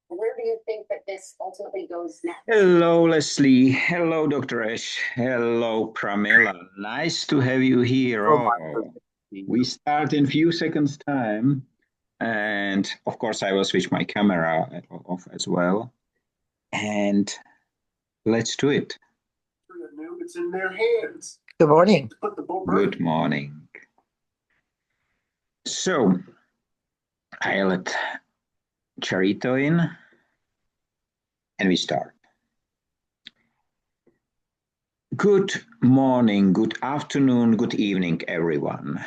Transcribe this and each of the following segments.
Where do you think that this ultimately goes next? Hello, Leslie. Hello, Dr. Ash. Hello, Pramila. Nice to have you here. Oh, Oh, we start in few seconds time. And of course, I will switch my camera off as well. And let's do it. It's in their hands. good morning. Good morning. So, I let Charito in and we start. Good morning, good afternoon, good evening, everyone.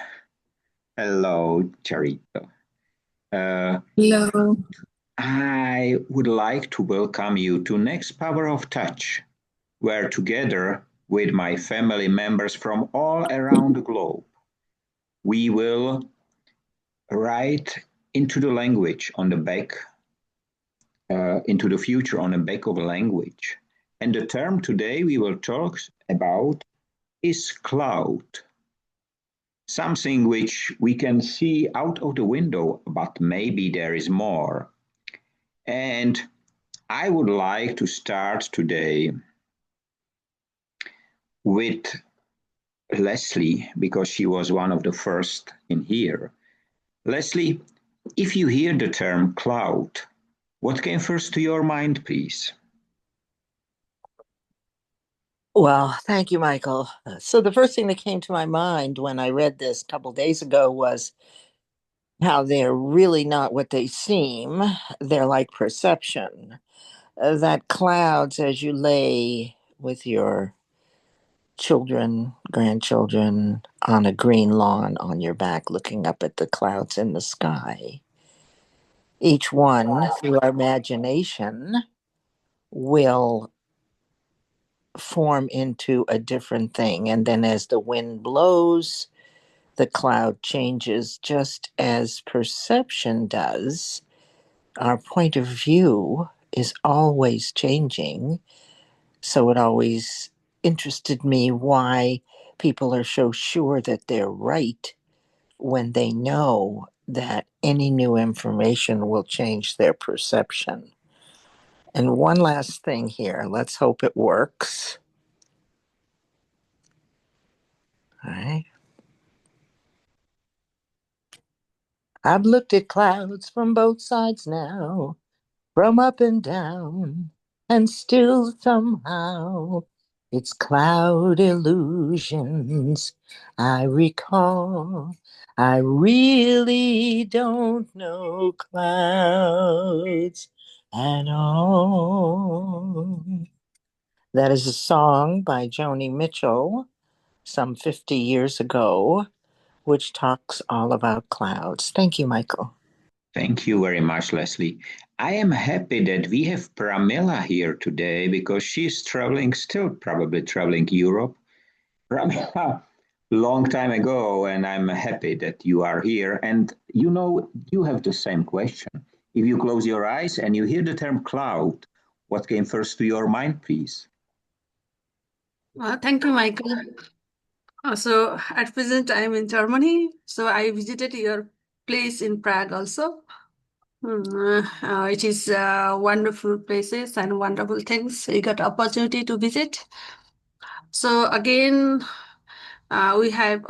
Hello, Charito. Hello. I would like to welcome you to Next Power of Touch, where together with my family members from all around the globe, we will write into the language on the back, into the future on the back of a language. And the term today we will talk about is cloud. Something which we can see out of the window, but maybe there is more. And I would like to start today with Leslie because she was one of the first in here. Leslie, if you hear the term cloud, what came first to your mind, please? Well, thank you, Michael. So the first thing that came to my mind when I read this a couple days ago was how they're really not what they seem. They're like perception. That clouds, as you lay with your children, grandchildren on a green lawn on your back, looking up at the clouds in the sky, each one through our imagination will form into a different thing. And then as the wind blows, the cloud changes just as perception does. Our point of view is always changing. So it always interested me why people are so sure that they're right when they know that any new information will change their perception. And one last thing here, let's hope it works. All right. I've looked at clouds from both sides now, from up and down, and still somehow it's cloud illusions I recall. I really don't know clouds at all. That is a song by Joni Mitchell some 50 years ago, which talks all about clouds. Thank you, Michael. Thank you very much, Leslie. I am happy that we have Pramila here today because she's traveling, still probably traveling Europe. Pramila, long time ago, and I'm happy that you are here. And you know, you have the same question. If you close your eyes and you hear the term cloud, what came first to your mind, please? Thank you, Michael. So at present, I am in Germany. So I visited your place in Prague also. It is wonderful places and wonderful things. We got opportunity to visit. So again, I have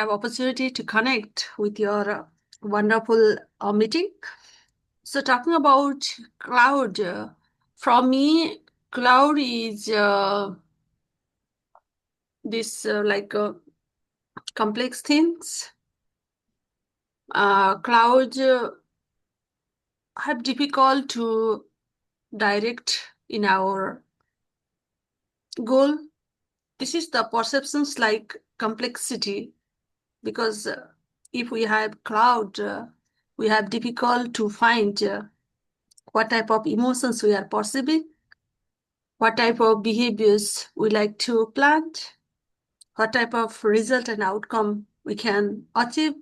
opportunity to connect with your wonderful meeting. So talking about cloud, for me, cloud is this complex things. Clouds have difficult to direct in our goal. This is the perceptions like complexity because if we have cloud, we have difficult to find what type of emotions we are perceiving, what type of behaviors we like to plant, what type of result and outcome we can achieve.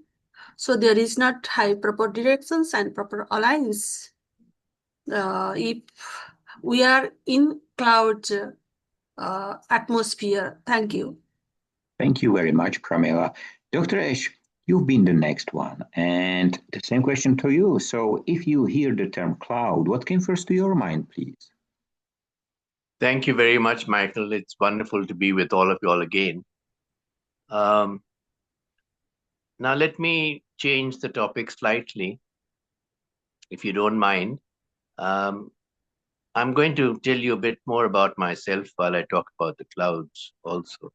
So there is not high proper directions and proper alliance. If we are in cloud atmosphere. Thank you. Thank you very much, Pramila. Dr. Ash, you've been the next one. And the same question to you. So if you hear the term cloud, what came first to your mind, please? Thank you very much, Michael. It's wonderful to be with all of you all again. Now, let me change the topic slightly, if you don't mind. I'm going to tell you a bit more about myself while I talk about the clouds also.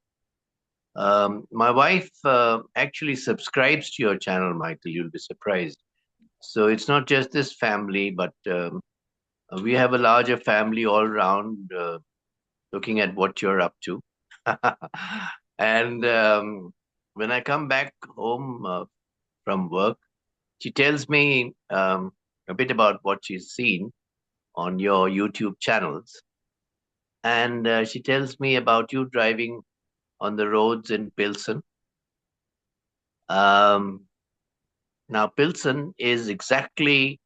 My wife actually subscribes to your channel, Michael. You'll be surprised. So it's not just this family, but we have a larger family all around looking at what you're up to. And when I come back home from work, she tells me a bit about what she's seen on your YouTube channels. And she tells me about you driving on the roads in Pilsen. Now, Pilsen is exactly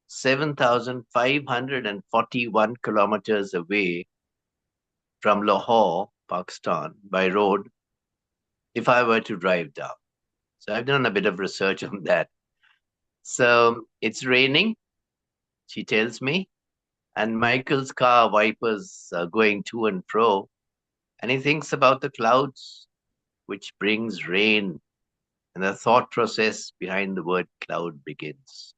7,541 kilometers away from Lahore, Pakistan, by road, if I were to drive down. So I've done a bit of research on that. So it's raining, she tells me, and Michael's car wipers are going to and fro, and he thinks about the clouds, which brings rain, and the thought process behind the word cloud begins.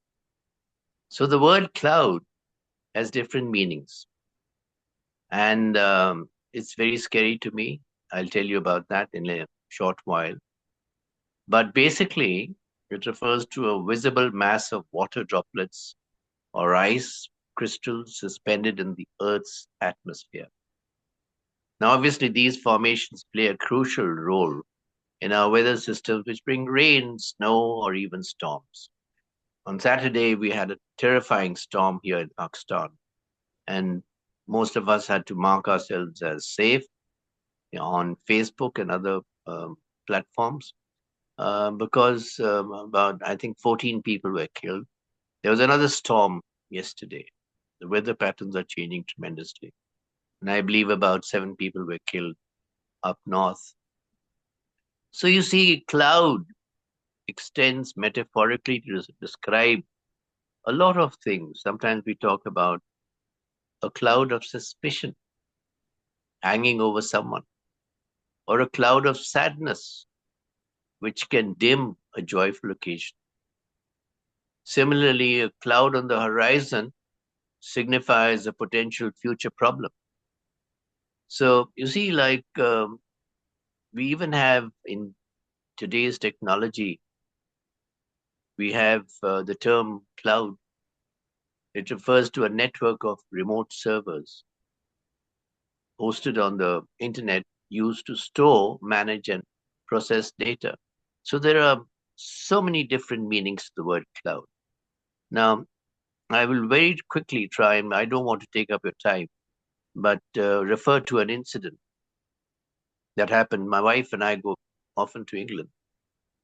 So the word cloud has different meanings, and it's very scary to me. I'll tell you about that in a short while. But basically, it refers to a visible mass of water droplets or ice crystals suspended in the Earth's atmosphere. Now, obviously, these formations play a crucial role in our weather systems, which bring rain, snow, or even storms. On Saturday, we had a terrifying storm here in Pakistan, and most of us had to mark ourselves as safe on Facebook and other platforms because about, I think, 14 people were killed. There was another storm yesterday. The weather patterns are changing tremendously. And I believe about 7 people were killed up north. So you see, cloud extends metaphorically to describe a lot of things. Sometimes we talk about a cloud of suspicion hanging over someone, or a cloud of sadness which can dim a joyful occasion. Similarly, a cloud on the horizon signifies a potential future problem. So you see, like we even have in today's technology, we have the term cloud. It refers to a network of remote servers hosted on the internet used to store, manage, and process data. So there are so many different meanings to the word cloud. Now, I will very quickly try, and I don't want to take up your time, but refer to an incident that happened. My wife and I go often to England,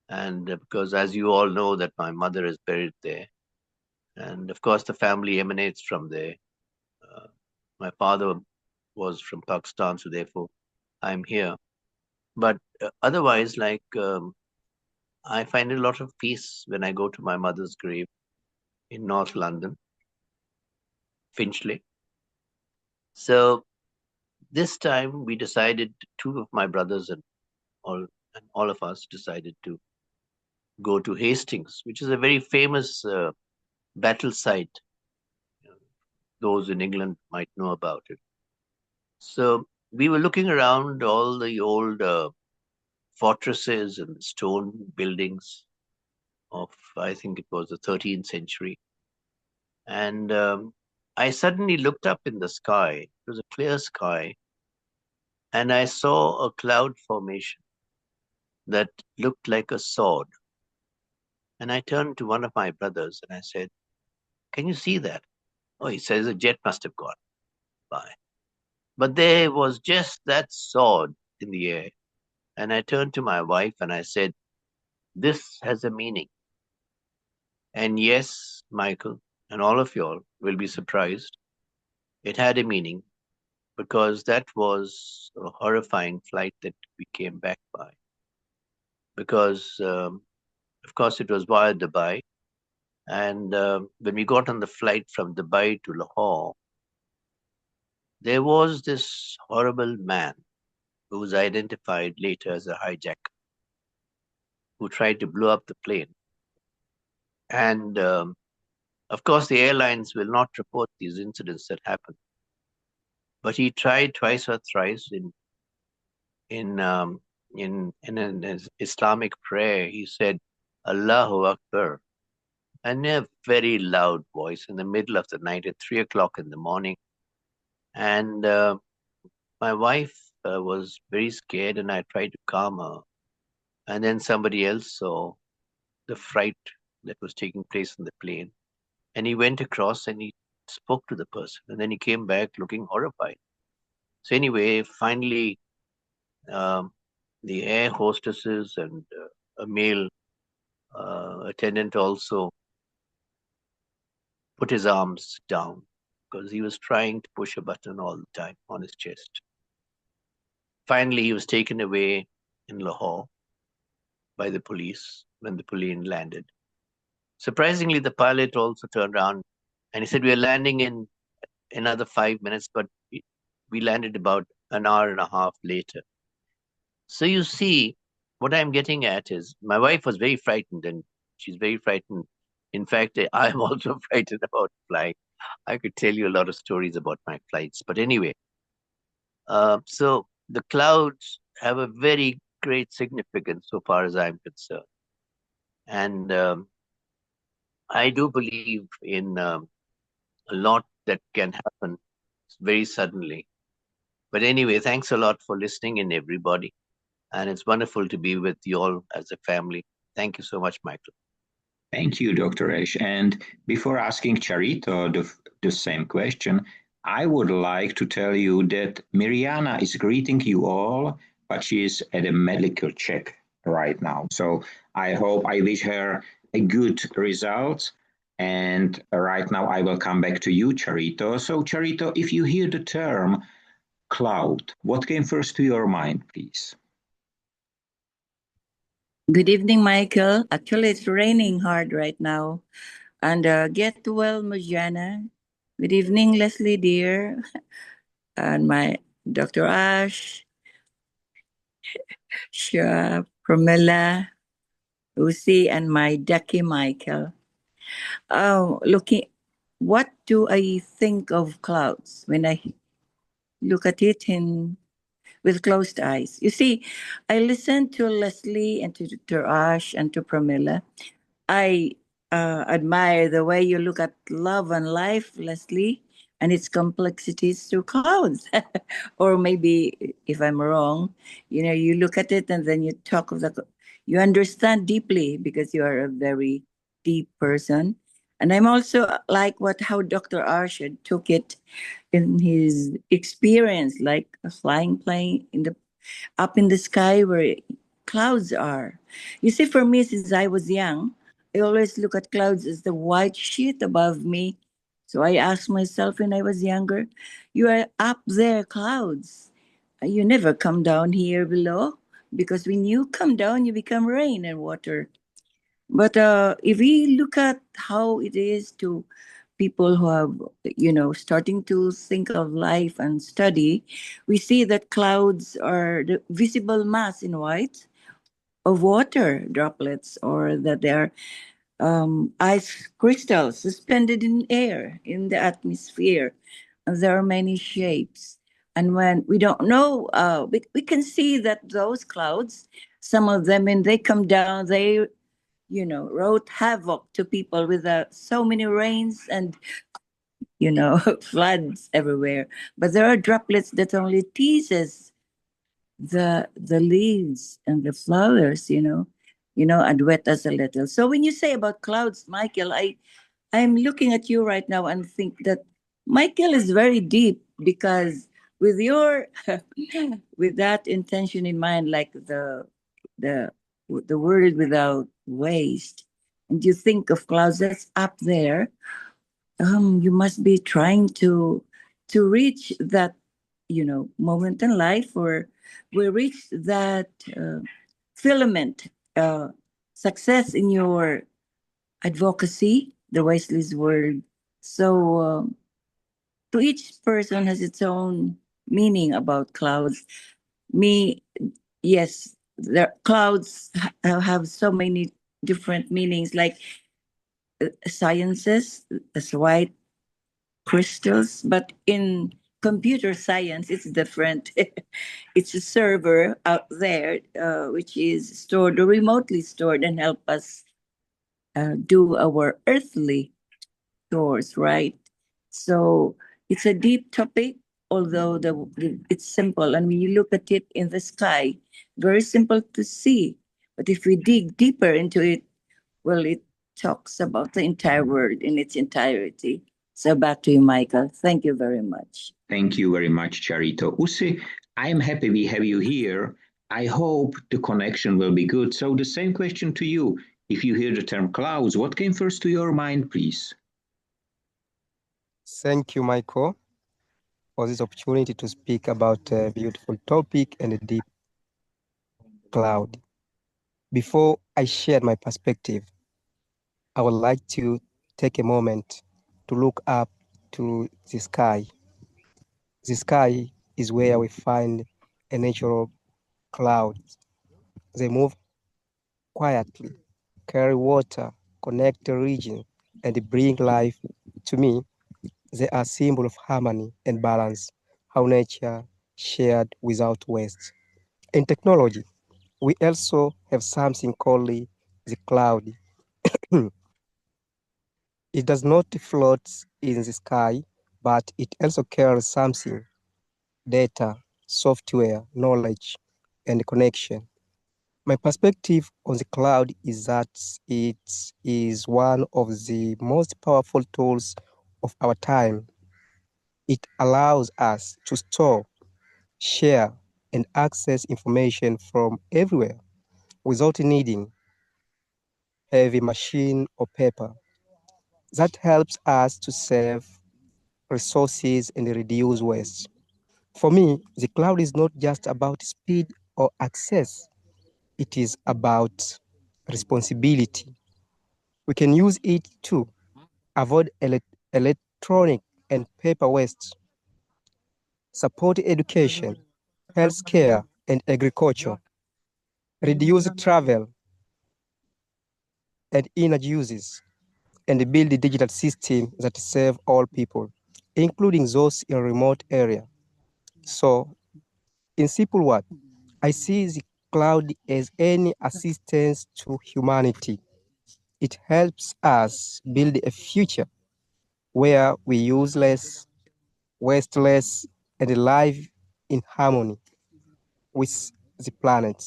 and because, as you all know, that my mother is buried there, and of course the family emanates from there. My father was from Pakistan, so therefore I'm here. But otherwise, like I find a lot of peace when I go to my mother's grave in North London, Finchley. So this time we decided, 2 of my brothers and all of us decided to go to Hastings, which is a very famous battle site. Those in England might know about it. So we were looking around all the old fortresses and stone buildings of, I think it was the 13th century. And I suddenly looked up in the sky. It was a clear sky. And I saw a cloud formation that looked like a sword. And I turned to one of my brothers and I said, "Can you see that?" Oh, he says, "A jet must have gone by." But there was just that sword in the air. And I turned to my wife and I said, "This has a meaning." And yes, Michael, and all of y'all will be surprised. It had a meaning because that was a horrifying flight that we came back by. Because Of course, it was via Dubai. And when we got on the flight from Dubai to Lahore, there was this horrible man who was identified later as a hijacker who tried to blow up the plane. And of course, the airlines will not report these incidents that happen. But he tried twice or thrice in an Islamic prayer. He said, Allahu Akbar, and in a very loud voice in the middle of the night at 3 o'clock in the morning. And my wife was very scared, and I tried to calm her. And then somebody else saw the fright that was taking place in the plane. And he went across and he spoke to the person. And then he came back looking horrified. So anyway, finally, the air hostesses and a male attendant also put his arms down because he was trying to push a button all the time on his chest. Finally, he was taken away in Lahore by the police when the plane landed. Surprisingly, the pilot also turned around and he said, "We are landing in another 5 minutes," but we landed about an hour and a half later. So you see, what I'm getting at is my wife was very frightened, and she's very frightened. In fact, I'm also frightened about flying. I could tell you a lot of stories about my flights. But anyway, so the clouds have a very great significance so far as I'm concerned. And I do believe in a lot that can happen very suddenly. But anyway, thanks a lot for listening in, everybody. And it's wonderful to be with you all as a family. Thank you so much, Michael. Thank you, Dr. Ash. And before asking Charito the same question, I would like to tell you that Miriana is greeting you all, but she is at a medical check right now. So I wish her a good result. And right now I will come back to you, Charito. So Charito, if you hear the term cloud, what came first to your mind, please? Good evening, Michael. Actually, it's raining hard right now. And get well, Mujana. Good evening, Leslie, dear. And my Dr. Ash, Shah, Pramila, Lucy, and my Ducky Michael. What do I think of clouds when I look at it with closed eyes? You see, I listened to Leslie and to Dr. Ash and to Pramila. I admire the way you look at love and life, Leslie, and its complexities through clouds. Or maybe, if I'm wrong, you look at it and then you talk of you understand deeply because you are a very deep person. And I'm also like how Dr. Arshad took it in his experience, like a flying plane up in the sky where clouds are. You see, for me, since I was young, I always look at clouds as the white sheet above me. So I asked myself when I was younger, you are up there, clouds. You never come down here below, because when you come down, you become rain and water. But if we look at how it is to people who have, starting to think of life and study, we see that clouds are the visible mass in white of water droplets, or that they are ice crystals suspended in air in the atmosphere. And there are many shapes. And when we don't know, we can see that those clouds, some of them, when they come down, they wrote havoc to people with so many rains and floods everywhere. But there are droplets that only teases the leaves and the flowers, and wet us a little. So when you say about clouds, Michael, I'm looking at you right now and think that Michael is very deep, because with your with that intention in mind, like the word without waste, and you think of clouds that's up there, you must be trying to reach that moment in life where we reach that filament success in your advocacy, the Wesley's word. So to each person has its own meaning about clouds. Me, yes, the clouds have so many different meanings, like sciences, as white crystals, but in computer science, it's different. It's a server out there, which is stored or remotely stored and help us do our earthly chores, right? So it's a deep topic, although it's simple. And when you look at it in the sky, very simple to see. But if we dig deeper into it, well, it talks about the entire world in its entirety. So back to you, Michael. Thank you very much. Thank you very much, Charito. Usi, I'm happy we have you here. I hope the connection will be good. So the same question to you. If you hear the term clouds, what came first to your mind, please? Thank you, Michael, for this opportunity to speak about a beautiful topic and a deep cloud. Before I share my perspective, I would like to take a moment to look up to the sky. The sky is where we find a natural cloud. They move quietly, carry water, connect the region, and bring life. To me, they are a symbol of harmony and balance, how nature shared without waste. In technology, we also have something called the cloud. It does not float in the sky, but it also carries something: data, software, knowledge, and connection. My perspective on the cloud is that it is one of the most powerful tools of our time. It allows us to store, share, and access information from everywhere without needing heavy machine or paper. That helps us to save resources and reduce waste. For me, the cloud is not just about speed or access, it is about responsibility. We can use it to avoid electronic and paper waste, support education, healthcare, and agriculture, reduce travel and energy uses, and build a digital system that serve all people, including those in remote areas. So, in simple words, I see the cloud as any assistance to humanity. It helps us build a future where we use less, waste less, and live in harmony with the planet.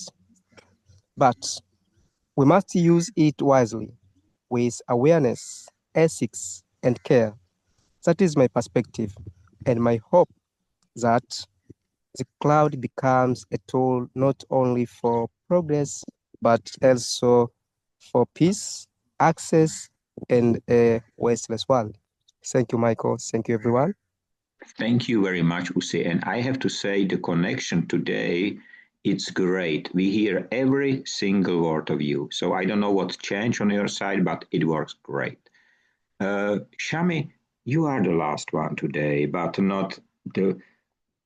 But we must use it wisely, with awareness, ethics, and care. That is my perspective, and my hope that the cloud becomes a tool not only for progress, but also for peace, access, and a wasteless world. Thank you, Michael. Thank you, everyone. Thank you very much, Usi. And I have to say the connection today, it's great. We hear every single word of you. So I don't know what changed on your side, but it works great. Shami, you are the last one today, but not the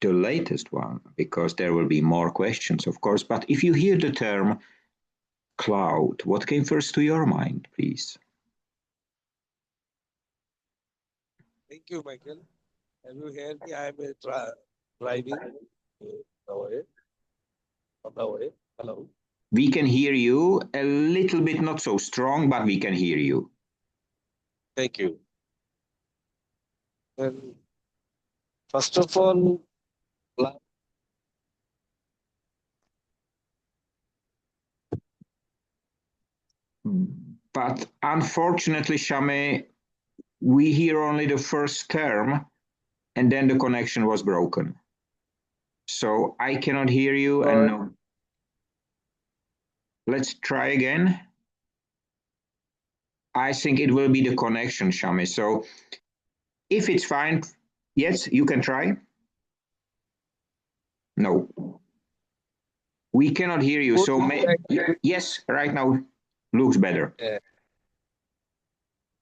latest one, because there will be more questions, of course. But if you hear the term cloud, what came first to your mind, please? Thank you, Michael. Have you heard me? I am driving away. On the way. Hello. We can hear you a little bit, not so strong, but we can hear you. Thank you. And first of all, but unfortunately, Shame, we hear only the first term, and then the connection was broken. So I cannot hear you. And no. Let's try again. I think it will be the connection, Shami. So if it's fine, yes, you can try. No. We cannot hear you. So yes, right now. Looks better.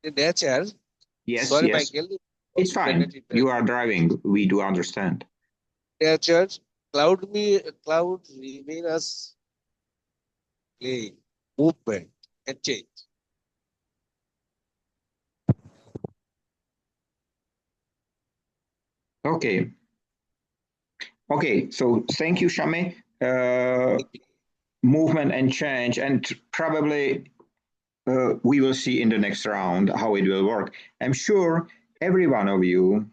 In nature, Yes, sorry, yes. Michael. It's fine. You are driving. We do understand. Nature, clouds remain as play, movement, and change. Okay. Okay, so thank you, Shame. Movement and change, and probably we will see in the next round how it will work. I'm sure every one of you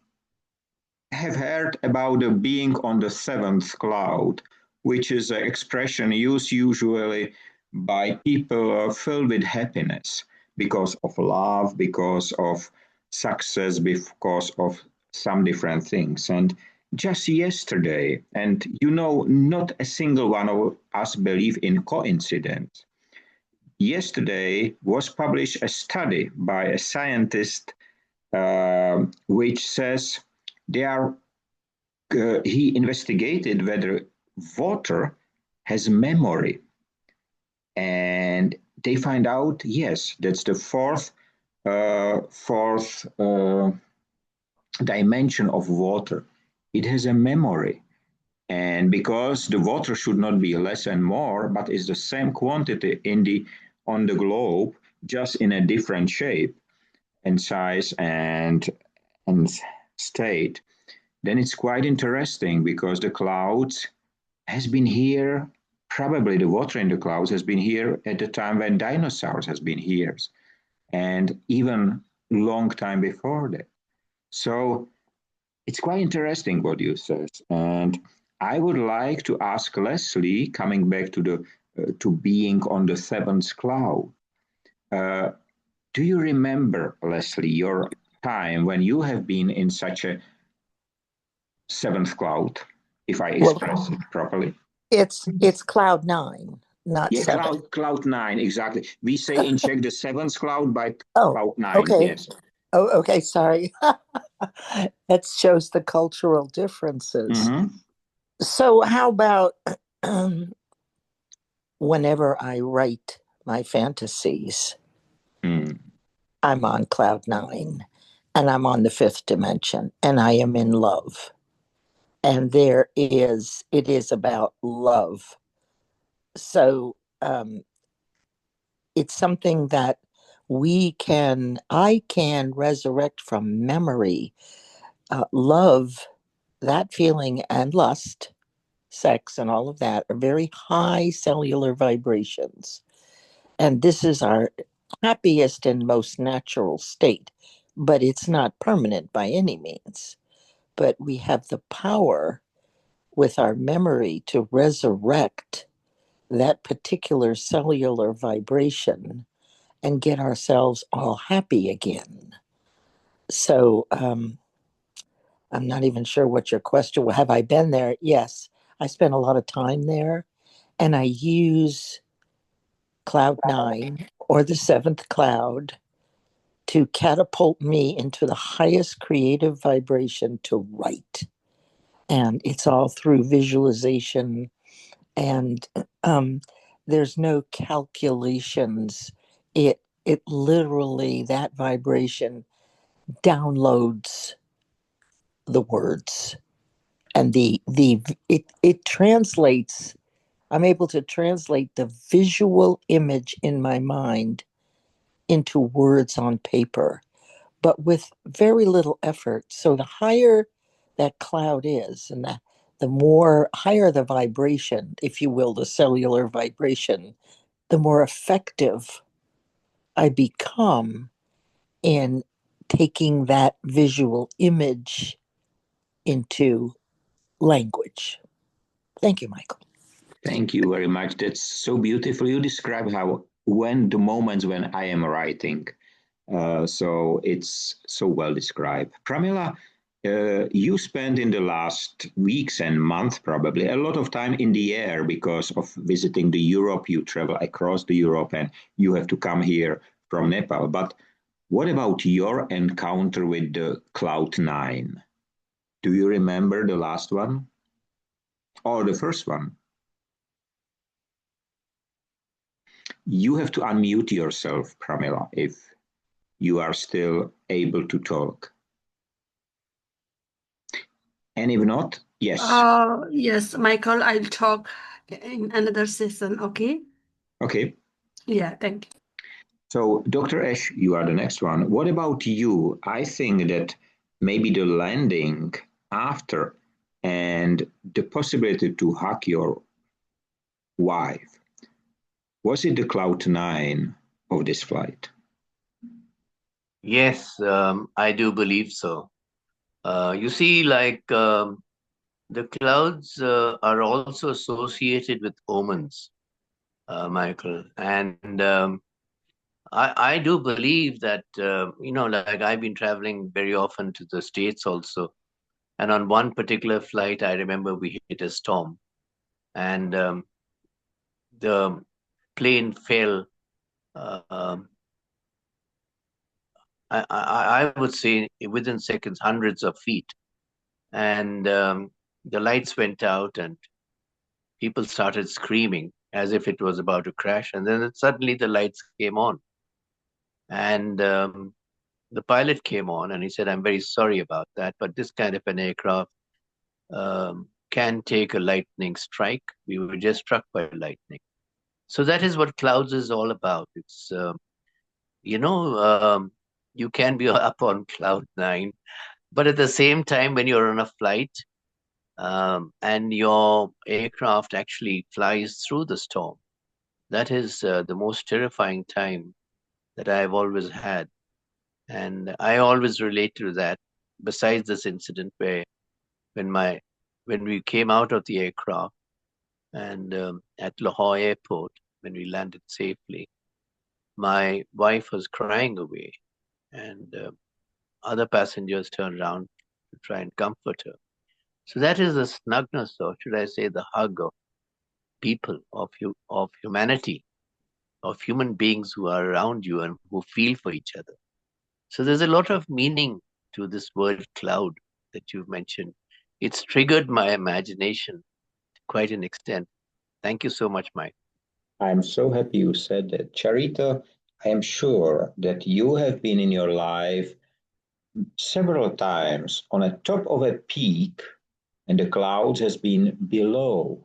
have heard about the being on the seventh cloud, which is an expression used usually by people filled with happiness because of love, because of success, because of some different things. And just yesterday, and you know, not a single one of us believe in coincidence. Yesterday was published a study by a scientist which says he investigated whether water has memory, and they find out yes, that's the fourth dimension of water. It has a memory, and because the water should not be less and more, but is the same quantity on the globe, just in a different shape and size and state, then it's quite interesting because the clouds has been here. Probably the water in the clouds has been here at the time when dinosaurs has been here, and even long time before that. So it's quite interesting what you said, and I would like to ask Leslie, coming back to the to being on the seventh cloud. Uh, do you remember, Leslie, your time when you have been in such a seventh cloud, if I express it properly? It's cloud nine, not Yeah, seven. cloud nine, exactly. We say in Czech the seventh cloud, but Oh, cloud nine, okay. yes. Oh, okay. Sorry. That shows the cultural differences. Mhm. So, how about whenever I write my fantasies, Mm. I'm on cloud nine and I'm on the fifth dimension and I am in love. And it is about love. So, it's something that I can resurrect from memory. Love, that feeling, and lust, sex, and all of that are very high cellular vibrations. And this is our happiest and most natural state, but it's not permanent by any means. But we have the power with our memory to resurrect that particular cellular vibration and get ourselves all happy again. So I'm not even sure what your question was. Have I been there? Yes. I spent a lot of time there and I use cloud nine or the seventh cloud to catapult me into the highest creative vibration to write. And it's all through visualization and there's no calculations. It literally, that vibration downloads the words and it translates. I'm able to translate the visual image in my mind into words on paper, but with very little effort. So the higher that cloud is, and the more higher the vibration, if you will, the cellular vibration, the more effective I become in taking that visual image into language. Thank you, Michael. Thank you very much. That's so beautiful. You describe how when the moments when I am writing. So it's so well described. Pramila, you spent in the last weeks and month probably a lot of time in the air because of visiting the Europe. You travel across the Europe and you have to come here from Nepal. But what about your encounter with the Cloud9? Do you remember the last one or the first one? You have to unmute yourself, Pramila, if you are still able to talk. And if not, yes. Yes, Michael, I'll talk in another session, okay? Okay. Yeah, thank you. So, Dr. Ash, you are the next one. What about you? I think that maybe the landing after and the possibility to hug your wife, was it the cloud nine of this flight? Yes, I do believe so. You see, like the clouds are also associated with omens, Michael. And I do believe that, like I've been traveling very often to the States also. And on one particular flight, I remember we hit a storm and the plane fell. I would say within seconds, hundreds of feet. And the lights went out and people started screaming as if it was about to crash. And then suddenly the lights came on. And the pilot came on and he said, "I'm very sorry about that, but this kind of an aircraft can take a lightning strike. We were just struck by lightning." So that is what clouds is all about. It's, you can be up on cloud nine, but at the same time, when you're on a flight and your aircraft actually flies through the storm, that is the most terrifying time that I've always had. And I always relate to that, besides this incident where when we came out of the aircraft and at Lahore airport, when we landed safely, my wife was crying away and other passengers turned around to try and comfort her. So that is the snugness, or should I say the hug of people, of humanity, of human beings who are around you and who feel for each other. So there's a lot of meaning to this word cloud that you've mentioned. It's triggered my imagination to quite an extent. Thank you so much, Mike. I'm so happy you said that. Charita, I am sure that you have been in your life several times on a top of a peak and the clouds has been below.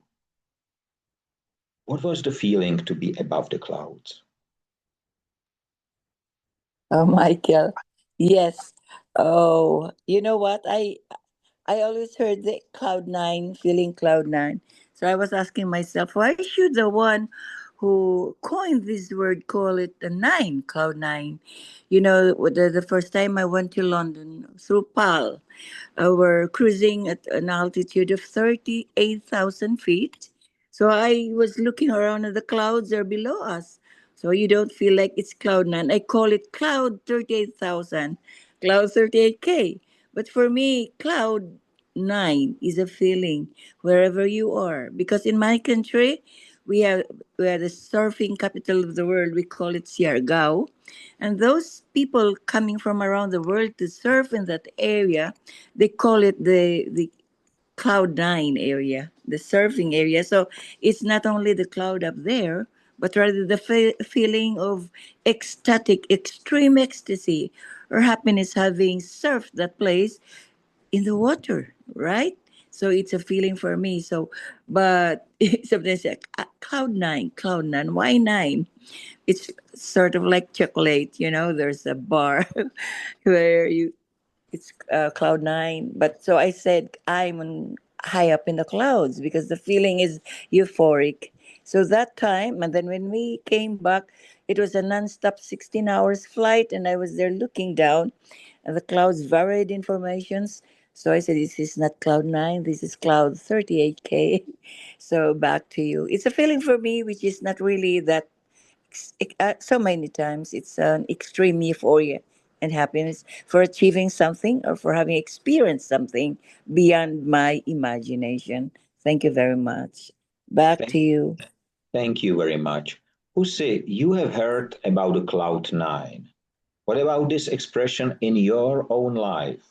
What was the feeling to be above the clouds? Oh, Michael. Yes. Oh, you know what? I always heard the cloud nine, feeling cloud nine. So I was asking myself, why should the one who coined this word call it a nine, cloud nine? You know, the first time I went to London through PAL, we're cruising at an altitude of 38,000 feet. So I was looking around at the clouds are below us. So you don't feel like it's cloud nine. I call it cloud 38,000, cloud 38K. But for me, cloud nine is a feeling wherever you are. Because in my country, we are the surfing capital of the world. We call it Siargao. And those people coming from around the world to surf in that area, they call it the cloud nine area, the surfing area. So it's not only the cloud up there, but rather the feeling of ecstatic, extreme ecstasy or happiness having surfed that place in the water, right? So it's a feeling for me. So, but sometimes like cloud nine, why nine? It's sort of like chocolate, you know. There's a bar where you it's cloud nine. But so I said high up in the clouds because the feeling is euphoric. So that time, and then when we came back, it was a non-stop 16 hours flight, and I was there looking down, and the clouds varied informations. So I said, this is not cloud nine, this is cloud 38K. So back to you. It's a feeling for me, which is not really that so many times it's an extreme euphoria and happiness for achieving something or for having experienced something beyond my imagination. Thank you very much. Back to you. Thank you very much. Jussi, you have heard about the cloud nine. What about this expression in your own life?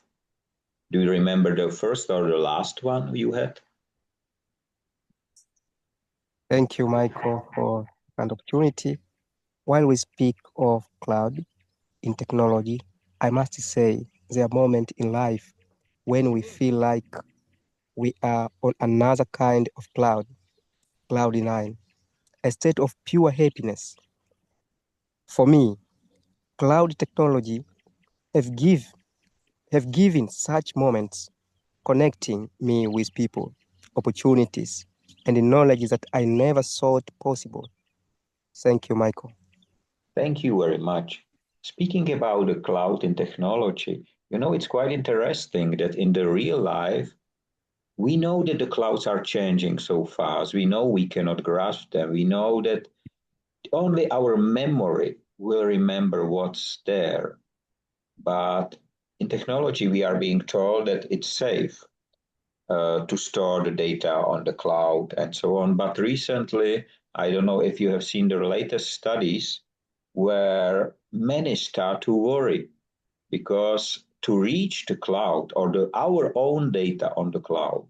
Do you remember the first or the last one you had? Thank you, Michael, for an opportunity. While we speak of cloud in technology, I must say there are moments in life when we feel like we are on another kind of cloud, cloud nine, a state of pure happiness. For me, cloud technology have given such moments, connecting me with people, opportunities, and the knowledge that I never thought possible. Thank you, Michael. Thank you very much. Speaking about the cloud and technology, it's quite interesting that in the real life, we know that the clouds are changing so fast. We know we cannot grasp them. We know that only our memory will remember what's there. But in technology, we are being told that it's safe to store the data on the cloud and so on. But recently, I don't know if you have seen the latest studies where many start to worry because to reach the cloud or our own data on the cloud,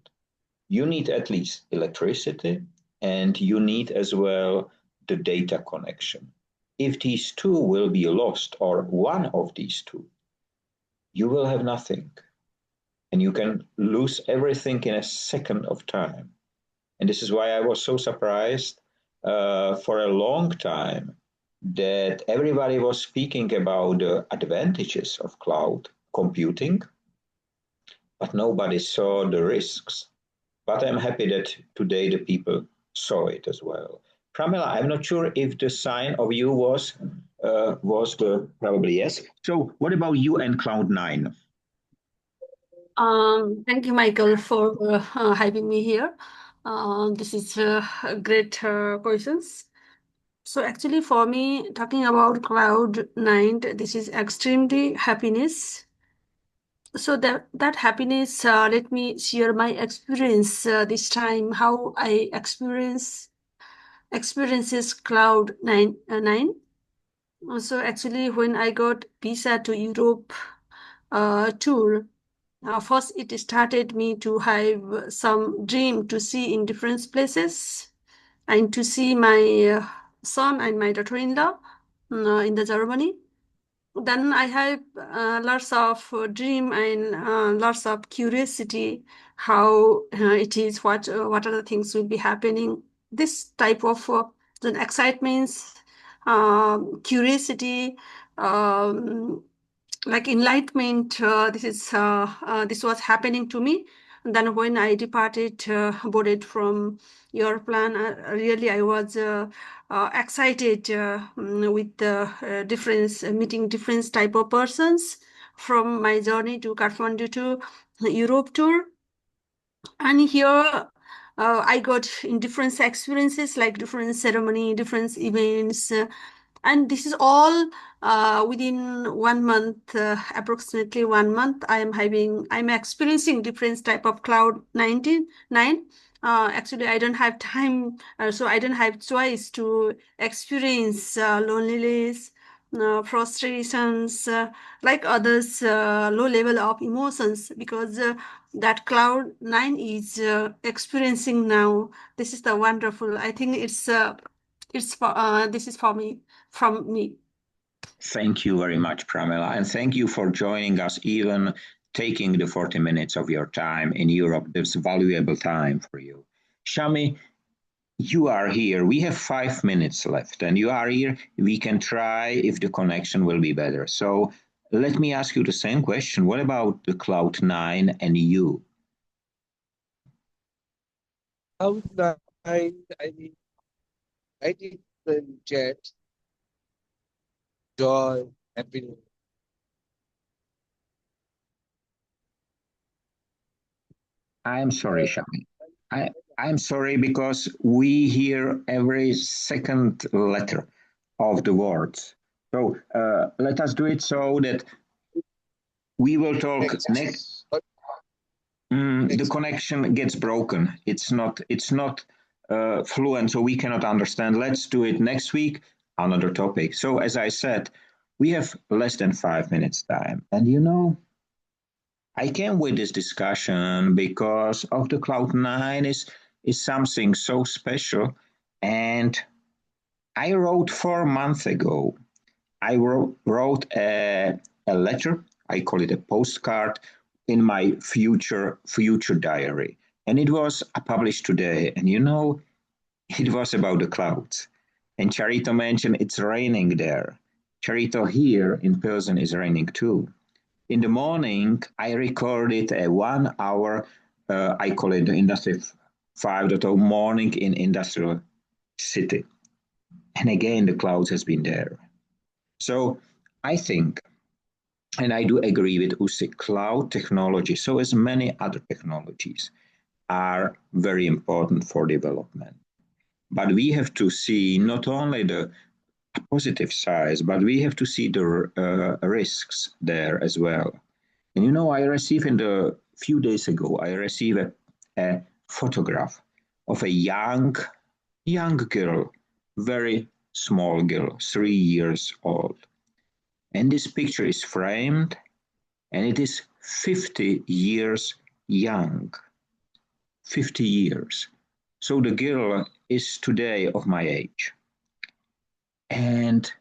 you need at least electricity and you need as well the data connection. If these two will be lost or one of these two, you will have nothing. And you can lose everything in a second of time. And this is why I was so surprised for a long time that everybody was speaking about the advantages of cloud computing, but nobody saw the risks. But I'm happy that today the people saw it as well. Pramila, I'm not sure if the sign of you was the probably yes. So what about you and Cloud9? Thank you, Michael, for having me here. This is great questions. So actually, for me, talking about Cloud9, this is extremely happiness. So that happiness, let me share my experience this time, how I experiences Cloud9. So actually, when I got visa to Europe tour, first it started me to have some dream to see in different places and to see my son and my daughter-in-law in the Germany. Then I have lots of dream and lots of curiosity how it is, what are the things will be happening. This type of excitements, curiosity, like enlightenment. This was happening to me. And then when I boarded from Europlan, really I was excited with the meeting different type of persons from my journey to Kathmandu to Europe tour. And here I got in different experiences, like different ceremony, different events, and this is all within 1 month, approximately 1 month. I'm experiencing different type of Cloud9. Actually, I don't have time, so I don't have choice to experience loneliness, frustrations, like others, low level of emotions, because that Cloud9 is experiencing now. This is the wonderful. I think it's for this is for me from me. Thank you very much, Pramila, and thank you for joining us, even taking the 40 minutes of your time in Europe. That's valuable time for you. Shami, you are here. We have 5 minutes left, and you are here. We can try if the connection will be better. So let me ask you the same question. What about the Cloud9 and you? Cloud9, I mean, I did jet, joy, happiness. I'm sorry, Shami. I'm sorry because we hear every second letter of the words. So let us do it so that we will talk next. The connection gets broken. It's not fluent, so we cannot understand. Let's do it next week, another topic. So as I said, we have less than 5 minutes time. And I came with this discussion because of the Cloud9 is something so special. And I wrote 4 months ago. I wrote a letter. I call it a postcard in my future diary, and it was published today. And it was about the clouds. And Charito mentioned it's raining there. Charito, here in Pilsen is raining too. In the morning, I recorded a 1 hour, I call it the Industry 5.0 morning in Industrial City. And again, the clouds has been there. So I think, and I do agree with Usi, cloud technology, so as many other technologies, are very important for development. But we have to see not only the positive side, but we have to see the risks there as well. And I received a few days ago, I received a photograph of a young girl, very small girl, 3 years old. And this picture is framed, and it is 50 years young. 50 years. So the girl is today of my age. And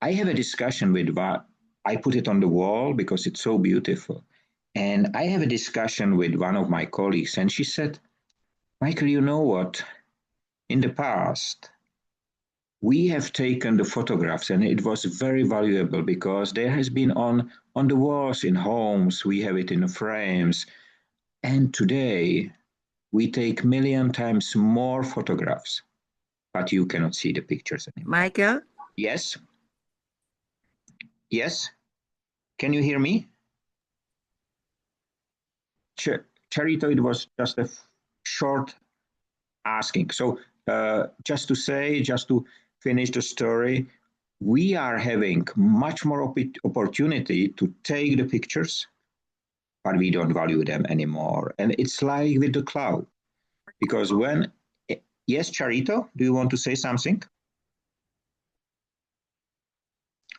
I have a discussion with I put it on the wall because it's so beautiful. And I have a discussion with one of my colleagues, and she said, Michael, you know what? In the past, we have taken the photographs, and it was very valuable because there has been on the walls in homes, we have it in the frames. And today, we take million times more photographs, but you cannot see the pictures anymore. Michael? Yes? Yes? Can you hear me? Charito, it was just a short asking. So just to finish the story, we are having much more opportunity to take the pictures, but we don't value them anymore. And it's like with the cloud, because yes, Charito, do you want to say something?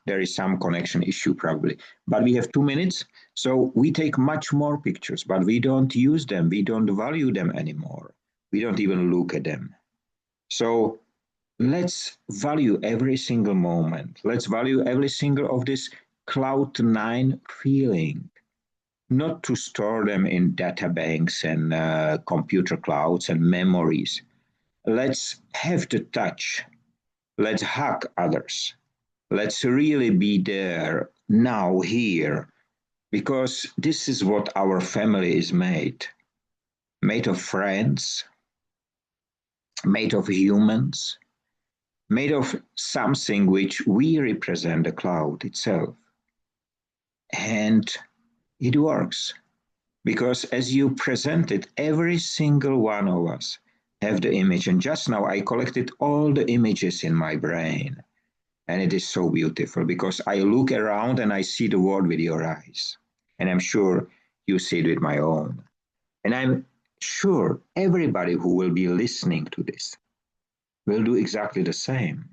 There is some connection issue probably, but we have 2 minutes. So we take much more pictures, but we don't use them. We don't value them anymore. We don't even look at them. So let's value every single moment. Let's value every single of this Cloud9 feeling, not to store them in data banks and computer clouds and memories. Let's have the touch. Let's hug others. Let's really be there now, here, because this is what our family is made of friends, made of humans, made of something which we represent, the cloud itself. And it works because as you presented, every single one of us have the image. And just now I collected all the images in my brain. And it is so beautiful because I look around and I see the world with your eyes. And I'm sure you see it with my own. And I'm sure everybody who will be listening to this will do exactly the same.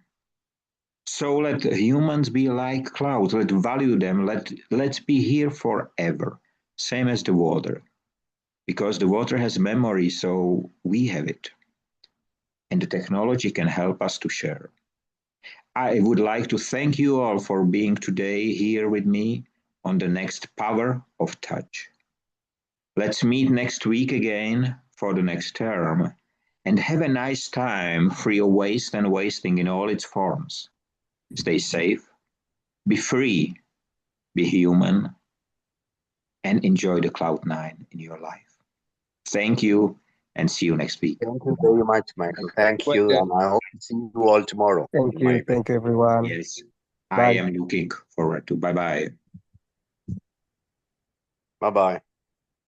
So let humans be like clouds. Let's value them. Let's be here forever. Same as the water. Because the water has memory, so we have it. And the technology can help us to share. I would like to thank you all for being today here with me on the next Power of Touch. Let's meet next week again for the next term and have a nice time free of waste and wasting in all its forms. Stay safe, be free, be human, and enjoy the Cloud9 in your life. Thank you and see you next week. Thank you very much, Michael. Thank you. And I hope to see you all tomorrow. Thank you. Thank you, everyone. Yes, Bye. I am looking forward to. Bye-bye. Bye-bye.